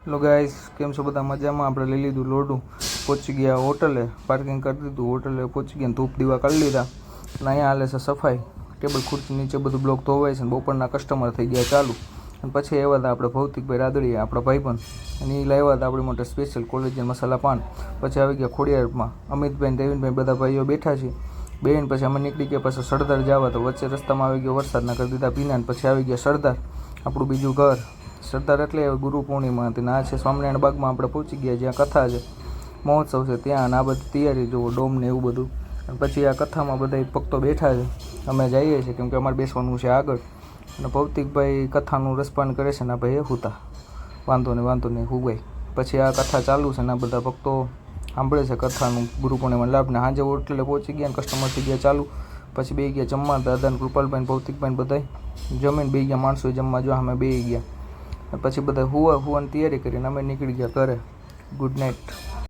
Hello guys, કેમ છો બધા? મજામાં? આપણે લઈ લીધું લોડું, પહોંચી ગયા હોટલે, પાર્કિંગ કરી દીધું, હોટલે પહોંચી ગયા, ધૂપ દીવા કરી લીધા અને અહીંયા હાલે છે સફાઈ, ટેબલ ખુરચી નીચે બધું બ્લોક ધોવાય છે. બપોરના કસ્ટમર થઈ ગયા ચાલુ. અને પછી આવ્યા હતા આપણે ભૌતિકભાઈ રાદડિયા, આપણા ભાઈબંધ, અને એ લાવ્યા હતા આપણી માટે સ્પેશિયલ કોલેજિયન મસાલા પાન. પછી આવી ગયા ખોડિયારમાં, અમિતભાઈ દેવીનભાઈ બધા ભાઈઓ બેઠા છે. બેન પછી અમે નીકળી ગયા, પછી સરદાર જવા, તો વચ્ચે રસ્તામાં આવી ગયો વરસાદના કરી દીધા ભીના. પછી આવી ગયા સરદાર, આપણું બીજું ઘર. સરદાર એટલે ગુરુ પૂર્ણિમા હતી ને આ છે સ્વામિનારાયણ બાગમાં આપણે પહોંચી ગયા, જ્યાં કથા છે, મહોત્સવ છે ત્યાં. અને આ બધી તૈયારી જુઓ, ડોમ ને એવું બધું. અને પછી આ કથામાં બધા ભક્તો બેઠા છે, અમે જઈએ છીએ કેમ કે અમારે બેસવાનું છે આગળ. અને ભૌતિકભાઈ કથાનું રસપાન કરે છે ને ભાઈ એ હુતા, વાંધો નહીં હુગાઈ. પછી આ કથા ચાલુ છે ને આ બધા ભક્તો સાંભળે છે કથાનું ગુરુ પૂર્ણિમા લાભને. સાંજે હોટલે પહોંચી ગયા, કસ્ટમર થઈ ગયા ચાલુ. પછી બે ગયા જમવા, દાદાને કૃપાલભાઈ ભૌતિકભાઈ બધાય જમીને બે ગયા, માણસો જમવા જો અમે બે ગયા. પછી બધા હુવાની તૈયારી કરીને અમે નીકળી ગયા ઘરે. Good night.